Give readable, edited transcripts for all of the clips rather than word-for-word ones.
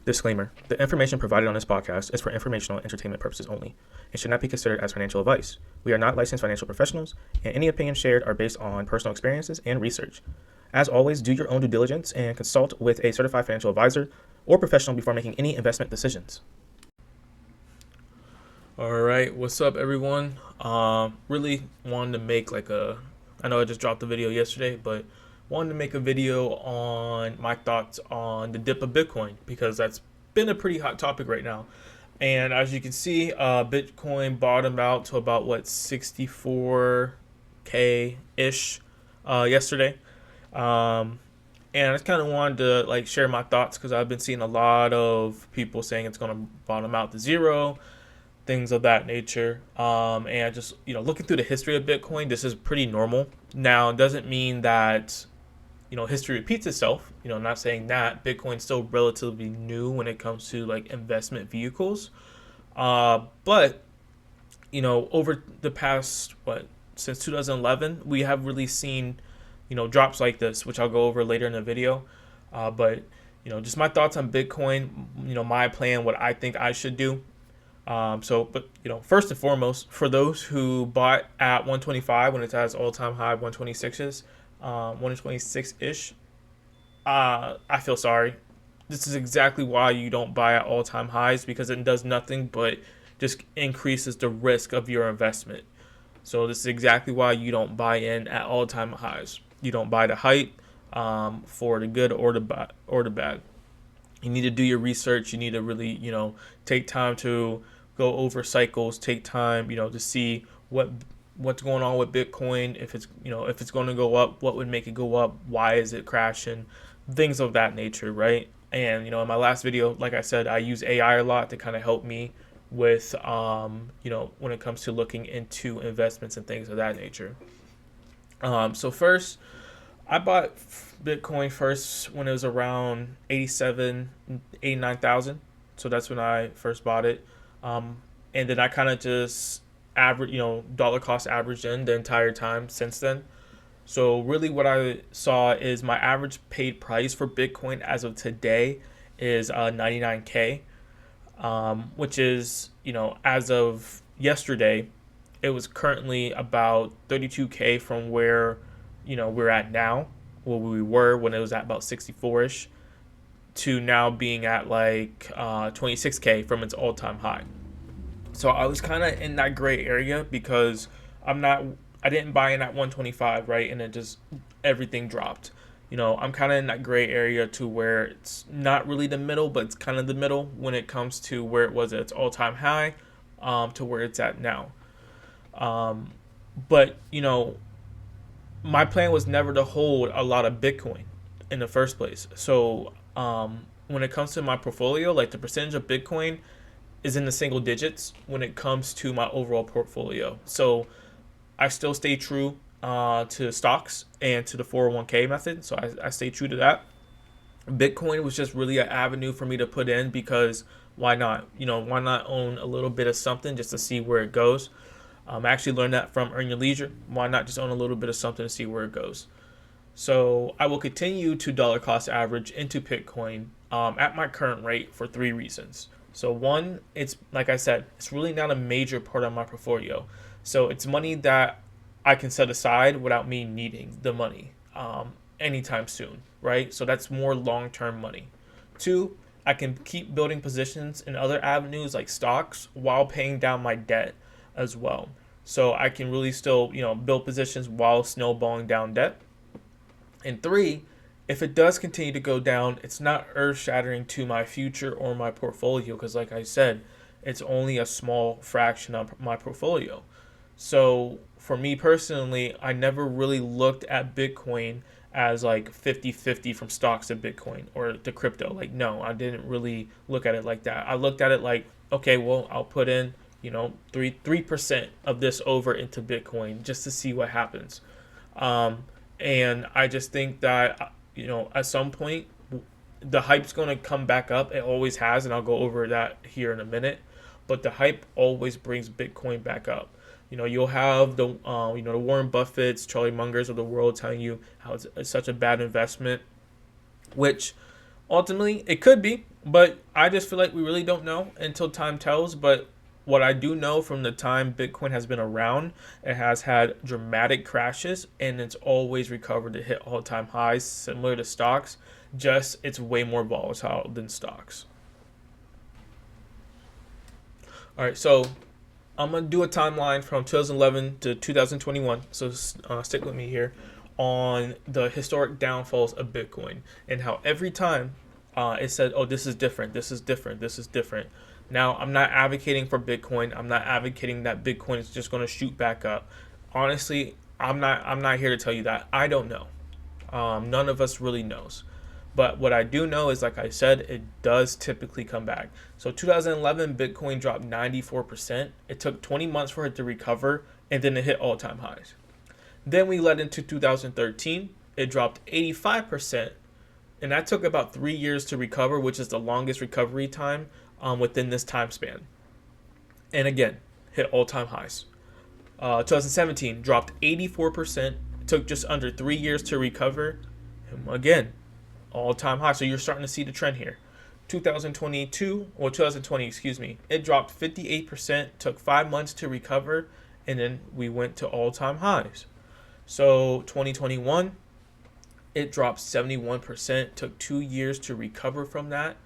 Disclaimer: the information provided on this podcast is for informational and entertainment purposes only and should not be considered as financial advice. We are not licensed financial professionals, and any opinions shared are based on personal experiences and research. As always, do your own due diligence and consult with a certified financial advisor or professional before making any investment decisions. All right, what's up, everyone? Really wanted to make I know I just dropped the video yesterday, but wanted to make a video on my thoughts on the dip of Bitcoin because that's been a pretty hot topic right now. And as you can see, Bitcoin bottomed out to about 64K ish yesterday. And I just kind of wanted to share my thoughts because I've been seeing a lot of people saying it's going to bottom out to zero, things of that nature. And just, looking through the history of Bitcoin, this is pretty normal. Now, it doesn't mean that, history repeats itself. I'm not saying that. Bitcoin's still relatively new when it comes to investment vehicles. But, over the past, since 2011, we have really seen, drops like this, which I'll go over later in the video. But, just my thoughts on Bitcoin, my plan, what I think I should do. First and foremost, for those who bought at 125 when it's at its all-time high, 126-ish, I feel sorry. This is exactly why you don't buy at all-time highs, because it does nothing but just increases the risk of your investment. So this is exactly why you don't buy in at all-time highs. You don't buy the hype for the good or the bad. You need to do your research. You need to really, take time to go over cycles, take time, to see what's going on with Bitcoin. If it's going to go up, what would make it go up? Why is it crashing? Things of that nature, right? And, in my last video, like I said, I use AI a lot to kind of help me with, when it comes to looking into investments and things of that nature. So first, I bought Bitcoin first when it was around 89,000. So that's when I first bought it. And then I kind of just dollar cost averaged in the entire time since then. So really what I saw is my average paid price for Bitcoin as of today is 99K, which is, as of yesterday, it was currently about 32K from where, we're at now, where we were when it was at about 64-ish, to now being at 26K from its all-time high. So I was kind of in that gray area because I didn't buy in at 125, right? And it just, everything dropped. I'm kind of in that gray area to where it's not really the middle, but it's kind of the middle when it comes to where it was at its all-time high to where it's at now. But, my plan was never to hold a lot of Bitcoin in the first place. So when it comes to my portfolio, the percentage of Bitcoin is in the single digits when it comes to my overall portfolio. So I still stay true to stocks and to the 401k method. So I stay true to that. Bitcoin was just really an avenue for me to put in because why not? Why not own a little bit of something just to see where it goes? I actually learned that from Earn Your Leisure. Why not just own a little bit of something to see where it goes? So I will continue to dollar cost average into Bitcoin at my current rate for 3 reasons. So one, it's like I said, it's really not a major part of my portfolio. So it's money that I can set aside without me needing the money anytime soon, right? So that's more long-term money. 2, I can keep building positions in other avenues like stocks while paying down my debt as well. So I can really still, build positions while snowballing down debt. And 3, if it does continue to go down, it's not earth-shattering to my future or my portfolio because, like I said, it's only a small fraction of my portfolio. So for me personally, I never really looked at Bitcoin as 50-50 from stocks to Bitcoin or to crypto. No, I didn't really look at it like that. I looked at it okay, well, I'll put in 3% of this over into Bitcoin just to see what happens. And I just think that, at some point, the hype's going to come back up. It always has, and I'll go over that here in a minute. But the hype always brings Bitcoin back up. You'll have the Warren Buffetts, Charlie Mungers of the world telling you how it's such a bad investment, which Ultimately, it could be, but I just feel like we really don't know until time tells. But what I do know from the time Bitcoin has been around, it has had dramatic crashes and it's always recovered to hit all time highs, similar to stocks, just it's way more volatile than stocks. All right, so I'm gonna do a timeline from 2011 to 2021. So stick with me here on the historic downfalls of Bitcoin and how every time it said, "Oh, this is different. This is different. This is different." Now, I'm not advocating for Bitcoin. I'm not advocating that Bitcoin is just going to shoot back up. Honestly, I'm not here to tell you that. I don't know. None of us really knows. But what I do know is, like I said, it does typically come back. So 2011, Bitcoin dropped 94%. It took 20 months for it to recover, and then it hit all-time highs. Then we led into 2013. It dropped 85%, and that took about 3 years to recover, which is the longest recovery time within this time span. And again, hit all-time highs. 2017 dropped 84%. It took just under 3 years to recover. And again, all-time high. So you're starting to see the trend here. 2022 or 2020, excuse me, it dropped 58%, took 5 months to recover, and then we went to all-time highs. So 2021, it dropped 71%, took 2 years to recover from that.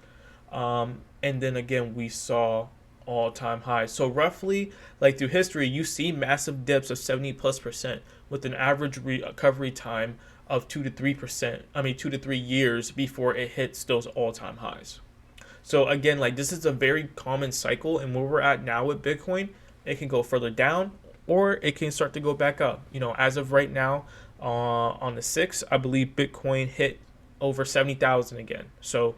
And then again, we saw all-time highs. So roughly, like through history, you see massive dips of 70+% with an average recovery time of 2 to 3%. I mean, 2 to 3 years before it hits those all-time highs. So again, like this is a very common cycle, and where we're at now with Bitcoin, it can go further down or it can start to go back up. As of right now, on the 6th, I believe Bitcoin hit over 70,000 again. So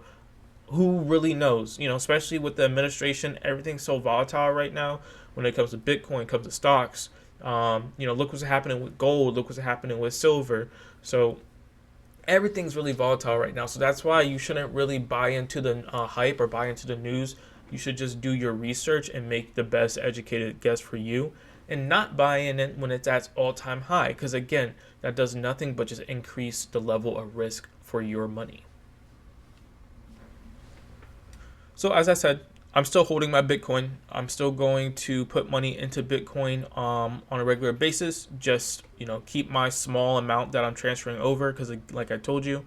who really knows? Especially with the administration, everything's so volatile right now. When it comes to Bitcoin, comes to stocks. Look what's happening with gold. Look what's happening with silver. So everything's really volatile right now. So that's why you shouldn't really buy into the hype or buy into the news. You should just do your research and make the best educated guess for you, and not buy in it when it's at all-time high. Because again, that does nothing but just increase the level of risk for your money. So as I said, I'm still holding my Bitcoin. I'm still going to put money into Bitcoin on a regular basis. Just keep my small amount that I'm transferring over, because like I told you,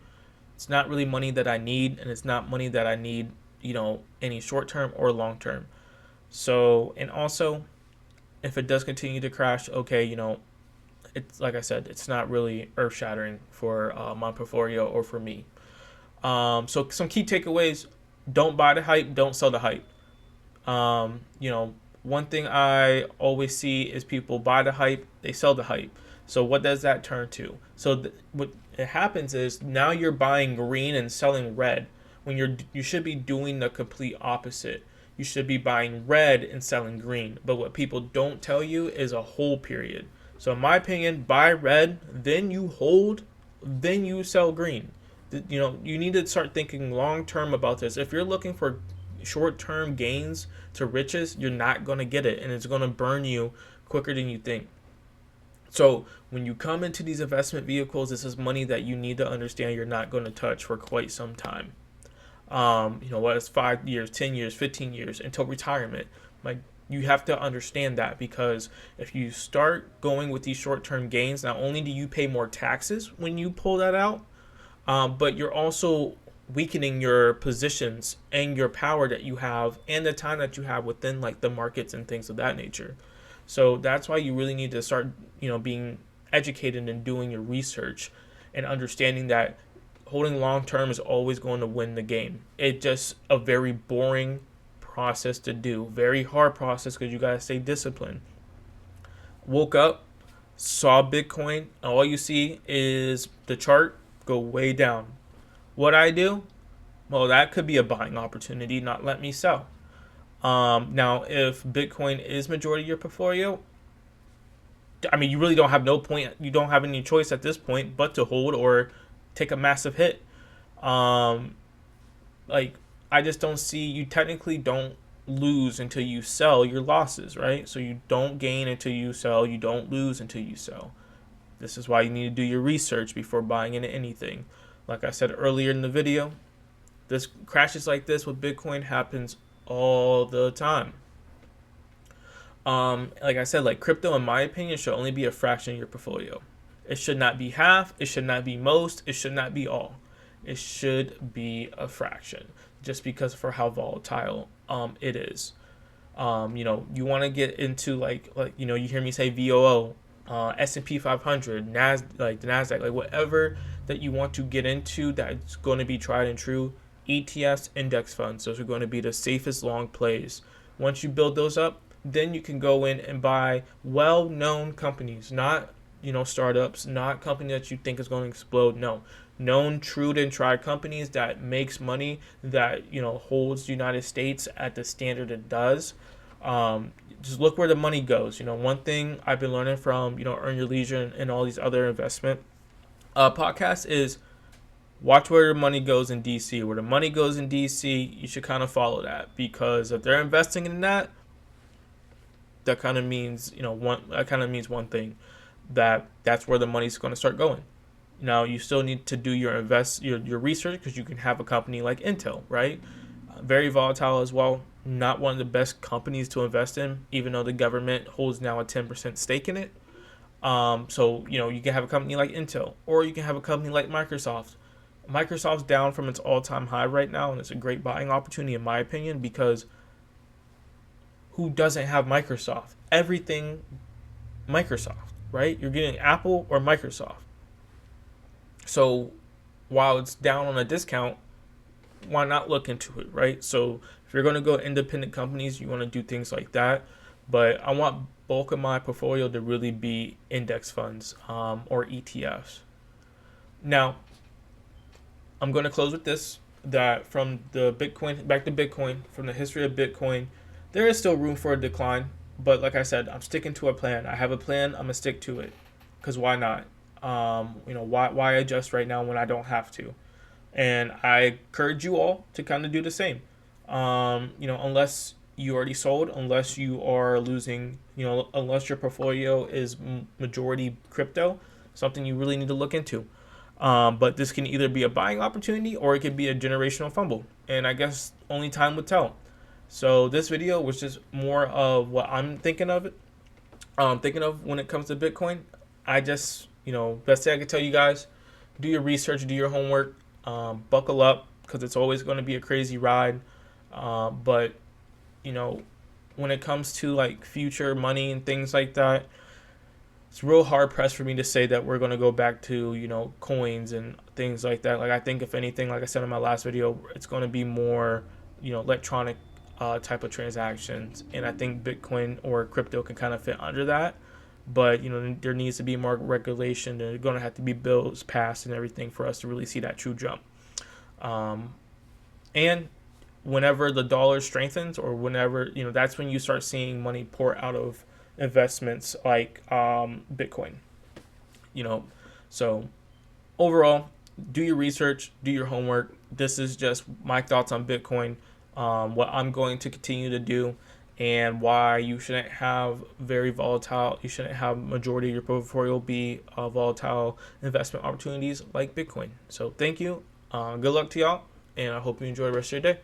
it's not really money that I need, and it's not money that I need any short term or long term. So, and also, if it does continue to crash, okay, it's like I said, it's not really earth shattering for my portfolio or for me. So some key takeaways: don't buy the hype, don't sell the hype. One thing I always see is people buy the hype, they sell the hype. So what does that turn to? So what it happens is now you're buying green and selling red when you should be doing the complete opposite. You should be buying red and selling green. But what people don't tell you is a hold period. So in my opinion, buy red, then you hold, then you sell green. You need to start thinking long term about this. If you're looking for short term gains to riches, you're not going to get it, and it's going to burn you quicker than you think. So when you come into these investment vehicles, this is money that you need to understand you're not going to touch for quite some time. What is 5 years, 10 years, 15 years until retirement. Like, you have to understand that, because if you start going with these short-term gains, not only do you pay more taxes when you pull that out, but you're also weakening your positions and your power that you have and the time that you have within like the markets and things of that nature. So that's why you really need to start, being educated and doing your research and understanding that holding long term is always going to win the game. It's just a very boring process to do, very hard process, because you got to stay disciplined. Woke up, saw Bitcoin, and all you see is the chart go way down. What I do? Well, that could be a buying opportunity, not let me sell. Now, if Bitcoin is majority of your portfolio, I mean, you really don't have no point. You don't have any choice at this point but to hold or take a massive hit. Like, I just don't see, you technically don't lose until you sell your losses, right? So you don't gain until you sell. You don't lose until you sell. This is why you need to do your research before buying into anything. Like I said earlier in the video, This crashes like this with Bitcoin happens all the time. Like I said, like crypto, in my opinion, should only be a fraction of your portfolio. It should not be half. It should not be most. It should not be all. It should be a fraction, just because for how volatile it is. You want to get into like you hear me say VOO, S&P 500, like the Nasdaq, like whatever that you want to get into that's going to be tried and true. ETFs, index funds, those are going to be the safest long plays. Once you build those up, then you can go in and buy well-known companies, not startups, not companies that you think is going to explode. No, known, true and tried companies that makes money, that holds the United States at the standard it does. Just look where the money goes. One thing I've been learning from Earn Your Leisure and all these other investment podcasts is watch where the money goes in DC. Where the money goes in DC, you should kind of follow that, because if they're investing in that, that kind of means one thing, that's where the money's going to start going. Now you still need to do your research, because you can have a company like Intel, right? Very volatile as well. Not one of the best companies to invest in, even though the government holds now a 10% stake in it. So you can have a company like Intel, or you can have a company like Microsoft. Microsoft's down from its all-time high right now, and it's a great buying opportunity in my opinion, because who doesn't have Microsoft? Everything Microsoft, right? You're getting Apple or Microsoft. So while it's down on a discount, why not look into it, right? So if you're going to go independent companies, you want to do things like that. But I want bulk of my portfolio to really be index funds or ETFs. Now, I'm going to close with this, that from the Bitcoin, back to Bitcoin, from the history of Bitcoin, there is still room for a decline. But like I said, I'm sticking to a plan. I have a plan. I'm going to stick to it. Because why not? Why adjust right now when I don't have to? And I encourage you all to kind of do the same. Unless you already sold, unless you are losing, unless your portfolio is majority crypto, something you really need to look into. But this can either be a buying opportunity, or it could be a generational fumble. And I guess only time would tell. So this video was just more of what I'm thinking of when it comes to Bitcoin. I just, best thing I could tell you guys, do your research, do your homework, buckle up, because it's always going to be a crazy ride. But when it comes to like future money and things like that, it's real hard pressed for me to say that we're going to go back to coins and things like that. Like, I think if anything, like I said in my last video, it's going to be more electronic type of transactions, and I think Bitcoin or crypto can kind of fit under that. But there needs to be more regulation. There's going to have to be bills passed and everything for us to really see that true jump. And whenever the dollar strengthens, or whenever that's when you start seeing money pour out of investments like Bitcoin. So overall, do your research, do your homework. This is just my thoughts on Bitcoin, what I'm going to continue to do, and why you shouldn't have you shouldn't have majority of your portfolio be volatile investment opportunities like Bitcoin. So thank you. Good luck to y'all, and I hope you enjoy the rest of your day.